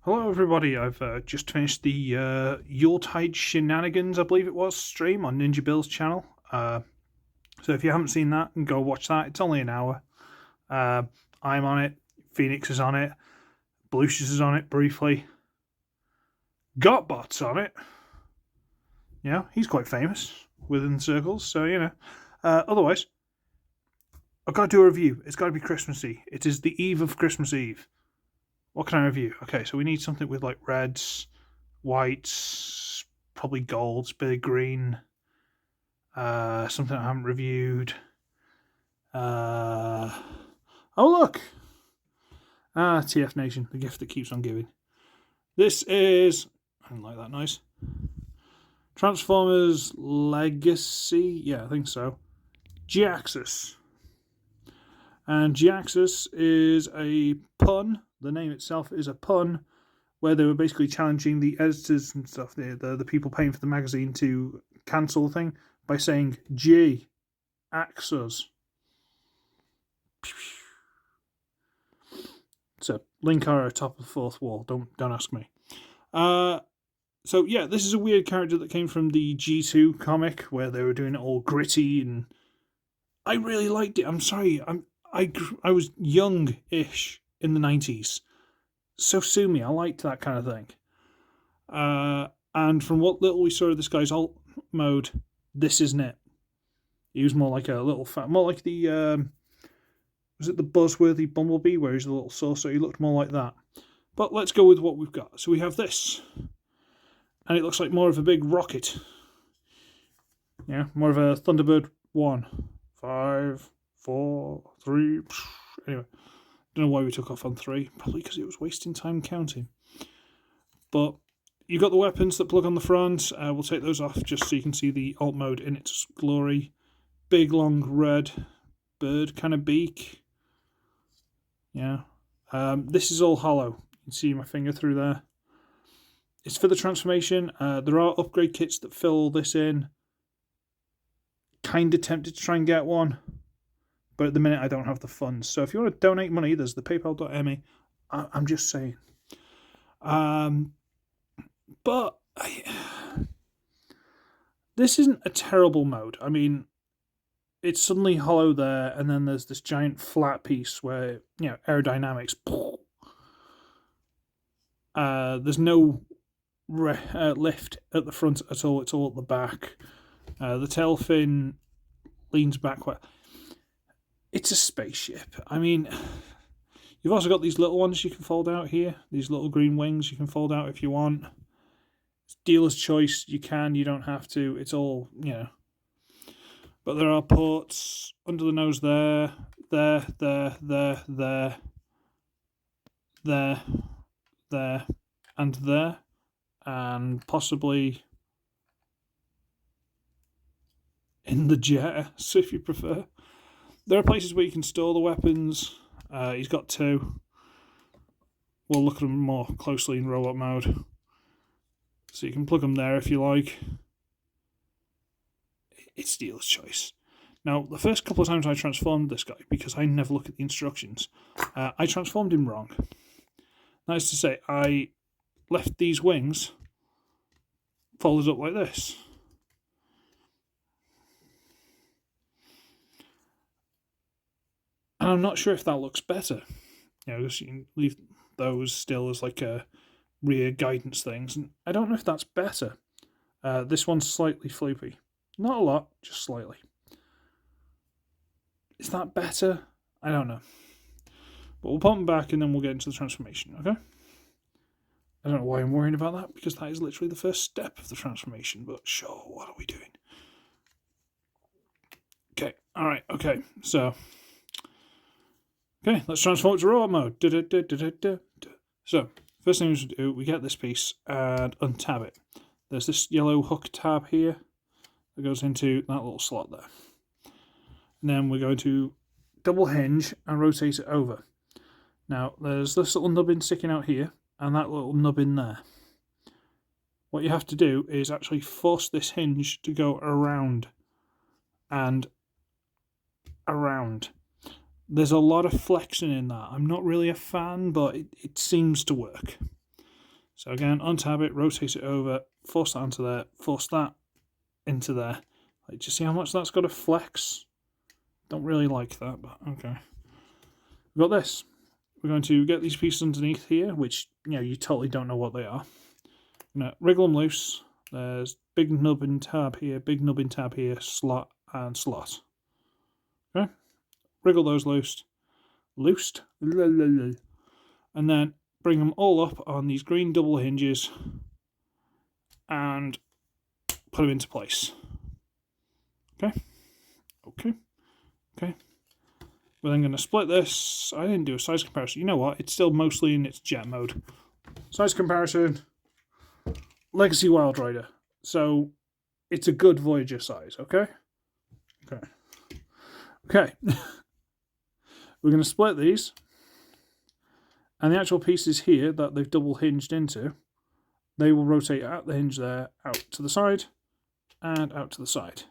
Hello, everybody. I've just finished the Yuletide Shenanigans, I believe it was, stream on NinjaBill's channel. So if you haven't seen that, go watch that. It's only an hour. Uh, I'm on it. Phoenix is on it. Blucius is on it briefly. Gotbot's on it. He's quite famous within circles. So, otherwise, I've got to do a review. It's got to be Christmassy. It is the eve of Christmas Eve. What can I review? Okay, so we need something with like reds, whites, probably golds, bit of green. Something I haven't reviewed. Oh look! TF Nation, the gift that keeps on giving. This is, I don't like that noise. Transformers Legacy, yeah, I think so. Jihaxus. And Jihaxus is a pun. The name itself is a pun, where they were basically challenging the editors and stuff, the people paying for the magazine, to cancel the thing by saying Jihaxus. So link are top of the fourth wall. Don't ask me. So yeah, this is a weird character that came from the G2 comic where they were doing it all gritty, and I really liked it. I'm sorry, I was young-ish in the 90s. So sue me, I liked that kind of thing. And from what little we saw of this guy's alt mode, this isn't it. He was more like a little more like the was it the Buzzworthy Bumblebee, where he's a little saucer? He looked more like that. But let's go with what we've got. So we have this, and it looks like more of a big rocket. Yeah, more of a Thunderbird 1, 5, 4, 3. Anyway, don't know why we took off on 3. Probably because it was wasting time counting. But you've got the weapons that plug on the front. We'll take those off just so you can see the alt mode in its glory. Big, long, red bird kind of beak. Yeah. This is all hollow. You can see my finger through there. It's for the transformation. There are upgrade kits that fill this in. Kind of tempted to try and get one, but at the minute I don't have the funds. So if you want to donate money, there's the paypal.me. I'm just saying. But this isn't a terrible mode. I mean, it's suddenly hollow there, and then there's this giant flat piece where, aerodynamics. There's no lift at the front at all. It's all at the back. The tail fin leans backward. It's a spaceship. I mean, you've also got these little ones you can fold out here. These little green wings you can fold out if you want. It's dealer's choice. You can, you don't have to. It's all, But there are ports under the nose there, and there. And possibly in the jet, so if you prefer. There are places where you can store the weapons. He's got 2. We'll look at them more closely in robot mode. So you can plug them there if you like. It's dealer's choice. Now, the first couple of times I transformed this guy, because I never look at the instructions, I transformed him wrong. That is to say, I left these wings folded up like this. And I'm not sure if that looks better. Because you can leave those still as like a rear guidance things. And I don't know if that's better. This one's slightly floopy. Not a lot, just slightly. Is that better? I don't know. But we'll pop them back and then we'll get into the transformation, okay? I don't know why I'm worrying about that, because that is literally the first step of the transformation. But sure, what are we doing? Okay, alright, okay, so... Okay, let's transform it to robot mode. So, first thing we do, we get this piece and untab it. There's this yellow hook tab here that goes into that little slot there. And then we're going to double hinge and rotate it over. Now, there's this little nubbin sticking out here and that little nubbin there. What you have to do is actually force this hinge to go around and around. There's a lot of flexing in that. I'm not really a fan, but it seems to work. So again, untab it, rotate it over, force that onto there, force that into there. Like, do you see how much that's got to flex? Don't really like that, but okay. We've got this. We're going to get these pieces underneath here, which, you totally don't know what they are. I'm going to wriggle them loose. There's big nubbin tab here, big nubbin tab here, slot and slot. Okay? Wriggle those loosed. And then bring them all up on these green double hinges and put them into place. Okay? Okay. We're then going to split this. I didn't do a size comparison. You know what? It's still mostly in its jet mode. Size comparison. Legacy Wild Rider. So it's a good Voyager size, okay? Okay. We're going to split these. And the actual pieces here that they've double hinged into, they will rotate at the hinge there, out to the side, and out to the side.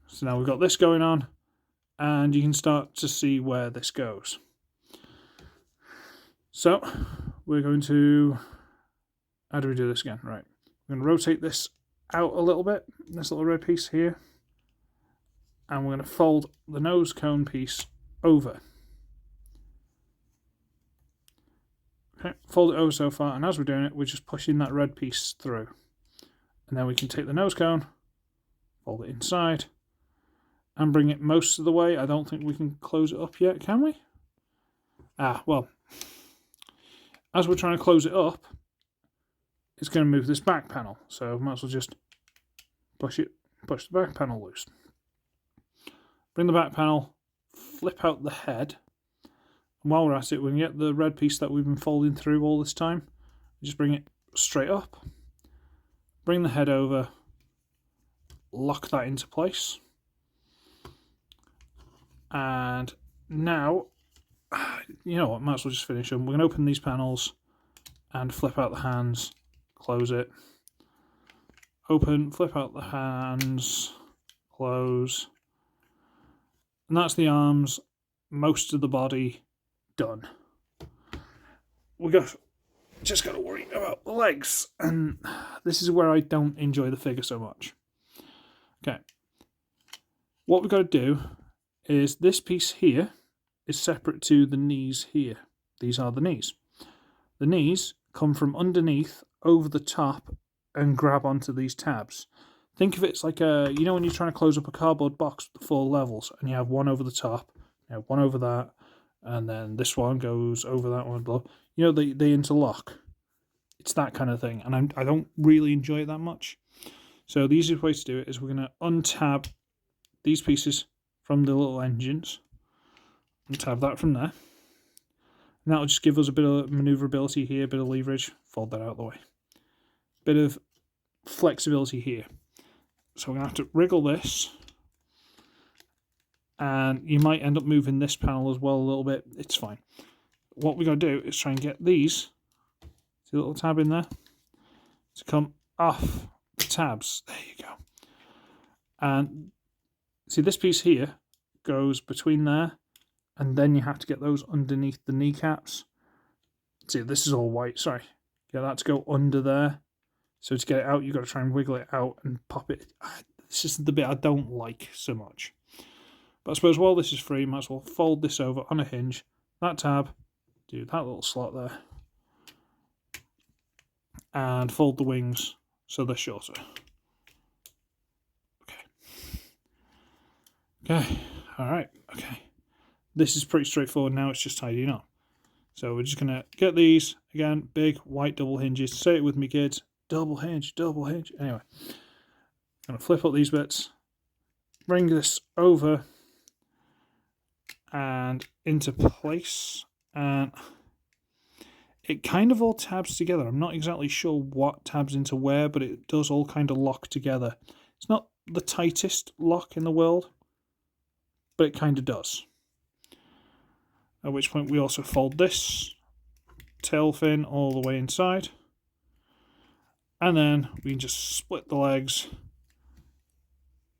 So now we've got this going on, and you can start to see where this goes. So we're going to, how do we do this again? Right, we're going to rotate this out a little bit, this little red piece here, and we're going to fold the nose cone piece over. Okay, fold it over so far, and as we're doing it, we're just pushing that red piece through. And then we can take the nose cone, fold it inside, and bring it most of the way. I don't think we can close it up yet, can we? Well, as we're trying to close it up, it's going to move this back panel. So might as well just push the back panel loose. Bring the back panel, flip out the head. And while we're at it, we can get the red piece that we've been folding through all this time. Just bring it straight up. Bring the head over. Lock that into place. And now, you know what, might as well just finish them. We're going to open these panels and flip out the hands. Close it. Open, flip out the hands. Close. And that's the arms, most of the body done. Just got to worry about the legs, and this is where I don't enjoy the figure so much. Okay, what we've got to do is this piece here is separate to the knees here. These are the knees. The knees come from underneath, over the top, and grab onto these tabs. Think of it as like when you're trying to close up a cardboard box with the 4 levels, and you have one over the top, you have one over that, and then this one goes over that one below. They interlock. It's that kind of thing, and I don't really enjoy it that much. So the easiest way to do it is we're going to untab these pieces from the little engines. Untab that from there. And that'll just give us a bit of maneuverability here, a bit of leverage. Fold that out of the way. Bit of flexibility here. So we're going to have to wriggle this. And you might end up moving this panel as well a little bit. It's fine. What we're going to do is try and get these, see the little tab in there, to come off the tabs. There you go. And see, this piece here goes between there, and then you have to get those underneath the kneecaps. See, this is all white. Sorry. Get that to go under there. So to get it out, you've got to try and wiggle it out and pop it. This is the bit I don't like so much. But I suppose while this is free, might as well fold this over on a hinge. That tab, do that little slot there. And fold the wings so they're shorter. Okay, alright, okay. This is pretty straightforward now, it's just tidying up. So we're just going to get these, again, big white double hinges. Say it with me, kids. Double hinge, double hinge. Anyway, I'm going to flip up these bits, bring this over and into place, and it kind of all tabs together. I'm not exactly sure what tabs into where, but it does all kind of lock together. It's not the tightest lock in the world, but it kind of does. At which point we also fold this tail fin all the way inside, and then we can just split the legs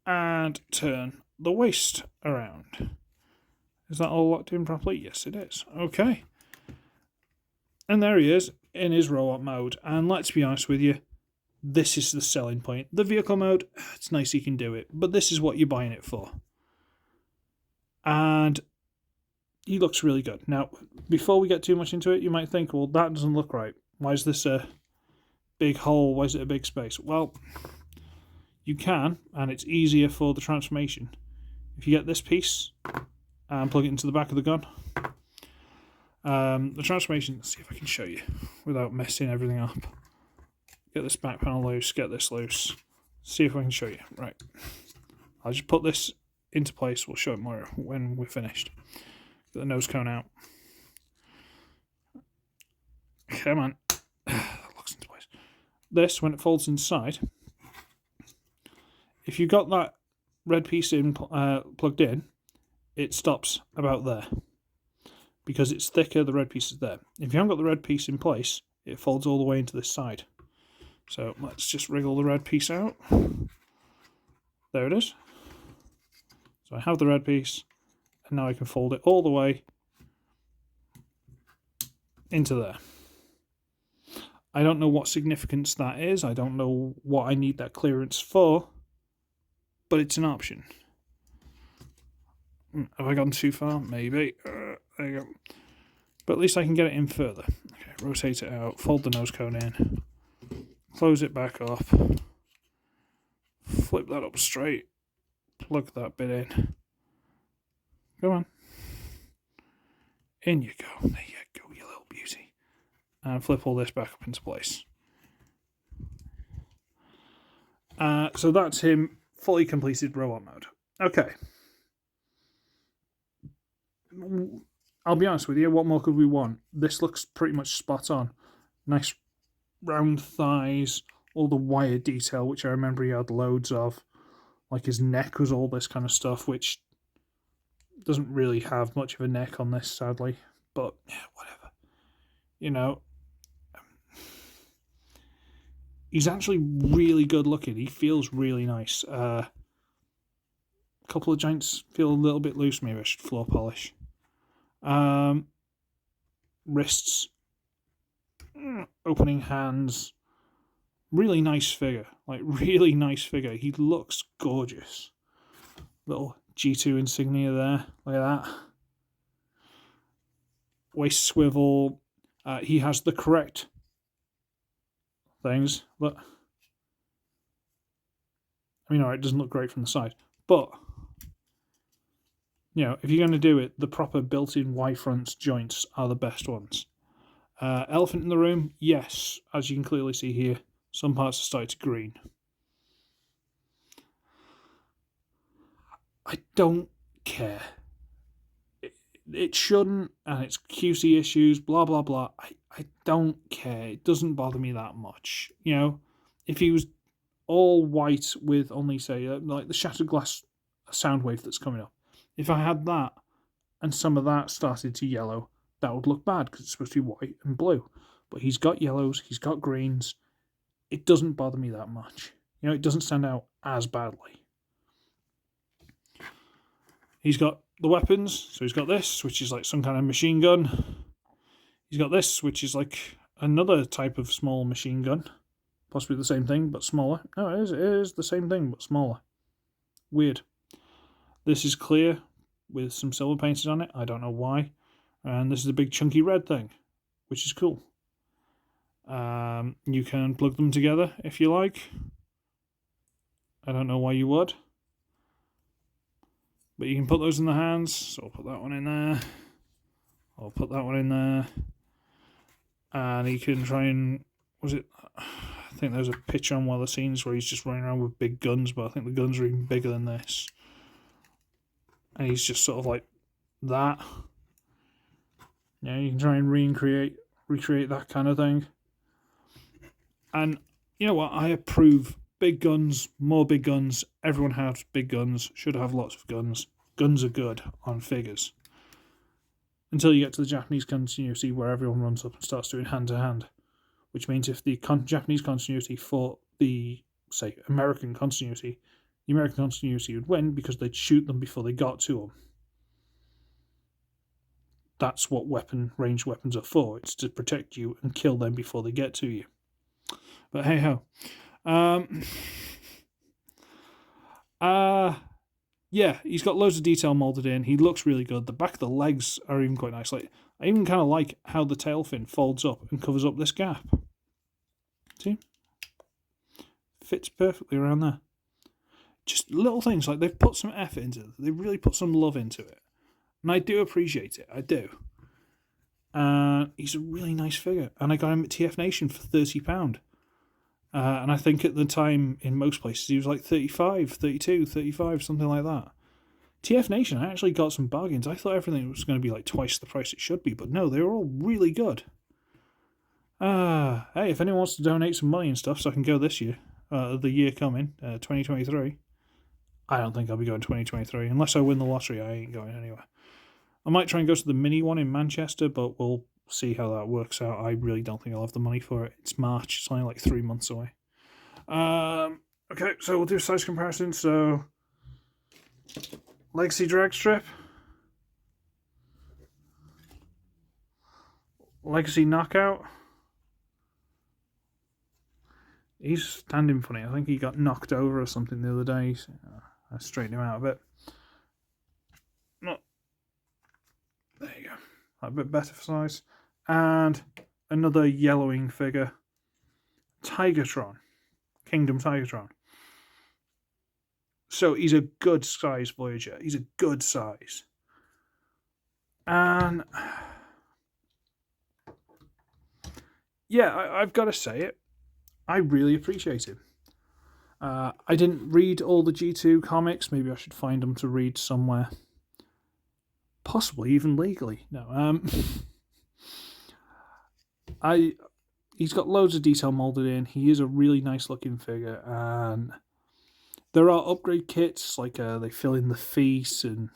and turn the waist around. Is that all locked in properly? Yes, it is. Okay. And there he is. in his robot mode. And let's be honest with you, this is the selling point. The vehicle mode, it's nice you can do it, but this is what you're buying it for. And he looks really good. Now, before we get too much into it, you might think, well, that doesn't look right. Why is this a big hole? Why is it a big space? Well, you can, and it's easier for the transformation. If you get this piece and plug it into the back of the gun, the transformation, let's see if I can show you without messing everything up. Get this back panel loose, get this loose. See if I can show you. Right. I'll just put this into place. We'll show it more when we're finished. Get the nose cone out. Come on. That locks into place. This, when it folds inside, if you've got that red piece in plugged in, it stops about there. Because it's thicker, the red piece is there. If you haven't got the red piece in place, it folds all the way into this side. So let's just wriggle the red piece out. There it is. So I have the red piece, and now I can fold it all the way into there. I don't know what significance that is. I don't know what I need that clearance for, but it's an option. Have I gone too far? Maybe. There you go. But at least I can get it in further. Okay, rotate it out, fold the nose cone in, close it back up, flip that up straight, plug that bit in. Go on. In you go. There you go, you little beauty. And flip all this back up into place. So that's him, fully completed robot mode. Okay. I'll be honest with you, what more could we want? This looks pretty much spot on. Nice round thighs, all the wire detail, which I remember he had loads of. Like his neck was all this kind of stuff, which doesn't really have much of a neck on this, sadly. But, yeah, whatever. You know, he's actually really good looking. He feels really nice. A couple of joints feel a little bit loose. Maybe I should floor polish. Wrists, opening hands, really nice figure, like really nice figure. He looks gorgeous. Little G2 insignia there, look at that. Waist swivel. He has the correct things. Look, I mean, alright, it doesn't look great from the side, but you know, if you're going to do it, the proper built-in Y-front joints are the best ones. Elephant in the room, yes, as you can clearly see here, some parts are starting to green. I don't care. It shouldn't, and it's QC issues, blah, blah, blah. I don't care. It doesn't bother me that much. You know, if he was all white with only, say, like the shattered glass sound wave that's coming up, if I had that and some of that started to yellow, that would look bad because it's supposed to be white and blue. But he's got yellows, he's got greens. It doesn't bother me that much. You know, it doesn't stand out as badly. He's got the weapons. So he's got this, which is like some kind of machine gun. He's got this, which is like another type of small machine gun. Possibly the same thing, but smaller. No, it is the same thing, but smaller. Weird. This is clear with some silver painted on it. I don't know why. And this is a big chunky red thing, which is cool. You can plug them together if you like. I don't know why you would. But you can put those in the hands. So I'll put that one in there. I'll put that one in there. And he can try and... Was it... I think there's a picture on one of the scenes where he's just running around with big guns, but I think the guns are even bigger than this. And he's just sort of like that. Yeah, you can try and recreate that kind of thing. And you know what? I approve big guns, more big guns. Everyone has big guns, should have lots of guns. Guns are good on figures. Until you get to the Japanese continuity where everyone runs up and starts doing hand-to-hand. Which means if the Japanese continuity fought the, say, American continuity, the American continuity would win because they'd shoot them before they got to them. that's what ranged weapons are for. It's to protect you and kill them before they get to you. But hey ho. Yeah, he's got loads of detail molded in. He looks really good. The back of the legs are even quite nice. Like, I even kind of like how the tail fin folds up and covers up this gap. See? Fits perfectly around there. Just little things, like they've put some effort into it. They really put some love into it. And I do appreciate it. I do. He's a really nice figure. And I got him at TF Nation for £30. And I think at the time, in most places, he was like 35, 32, 35, something like that. TF Nation, I actually got some bargains. I thought everything was going to be like twice the price it should be, but no, they were all really good. Hey, if anyone wants to donate some money and stuff so I can go this year, the year coming, 2023, I don't think I'll be going 2023. Unless I win the lottery, I ain't going anywhere. I might try and go to the mini one in Manchester, but we'll see how that works out. I really don't think I'll have the money for it. It's March. It's only like 3 months away. Okay, so we'll do a size comparison. So, Legacy drag strip, Legacy knockout. He's standing funny. I think he got knocked over or something the other day. So I straightened him out a bit. No. There you go. A bit better for size. And another yellowing figure. Tigertron. Kingdom Tigertron. So he's a good size Voyager. He's a good size. And yeah, I've got to say it. I really appreciate him. I didn't read all the G2 comics. Maybe I should find them to read somewhere. Possibly even legally. No. He's got loads of detail molded in. He is a really nice looking figure, and there are upgrade kits like they fill in the face, and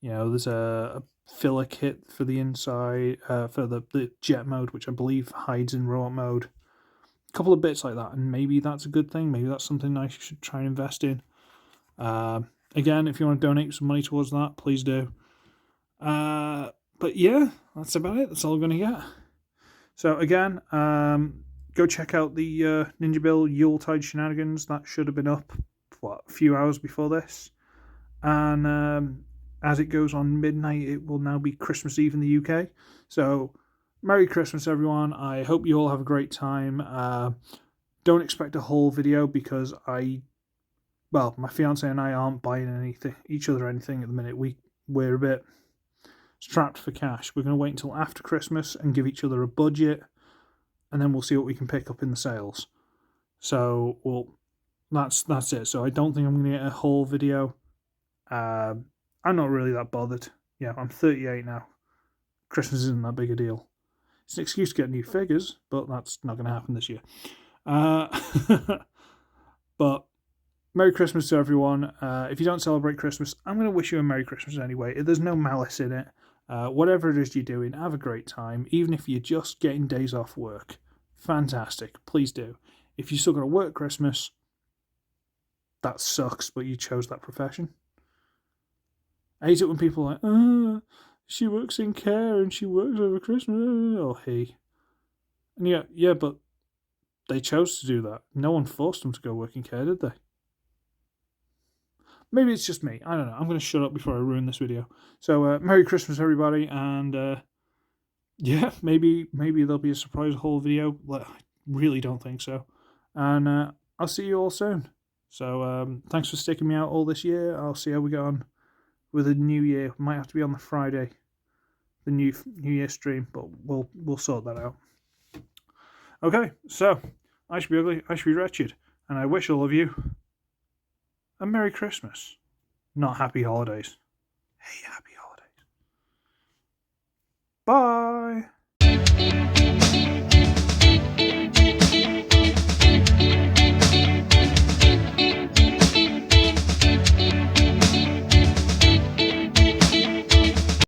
there's a filler kit for the inside for the jet mode, which I believe hides in robot mode. A couple of bits like that, and maybe that's a good thing. Maybe that's something nice you should try and invest in. Again, if you want to donate some money towards that, please do. But yeah, that's about it. That's all we're going to get. So again, go check out the NinjaBill Yuletide Shenanigans. That should have been up, a few hours before this. And as it goes on midnight, it will now be Christmas Eve in the UK. So Merry Christmas, everyone. I hope you all have a great time. Don't expect a whole video because my fiance and I aren't buying each other anything at the minute. We're a bit strapped for cash. We're going to wait until after Christmas and give each other a budget, and then we'll see what we can pick up in the sales. So, that's it. So I don't think I'm going to get a whole video. I'm not really that bothered. Yeah, I'm 38 now. Christmas isn't that big a deal. It's an excuse to get new figures, but that's not going to happen this year. But Merry Christmas to everyone. If you don't celebrate Christmas, I'm going to wish you a Merry Christmas anyway. There's no malice in it. Whatever it is you're doing, have a great time. Even if you're just getting days off work, fantastic. Please do. If you're still going to work Christmas, that sucks, but you chose that profession. I hate it when people are like, she works in care and she works over Christmas. Oh, he. And yeah, but they chose to do that. No one forced them to go work in care, did they? Maybe it's just me. I don't know. I'm going to shut up before I ruin this video. So, Merry Christmas, everybody. And, yeah, maybe there'll be a surprise haul video. I really don't think so. And I'll see you all soon. So, thanks for sticking me out all this year. I'll see how we get on with the new year. Might have to be on the Friday, the new year stream, but we'll sort that out. Okay, so I should be ugly, I should be wretched, and I wish all of you a Merry Christmas, not Happy Holidays. Hey, Happy Holidays. Bye.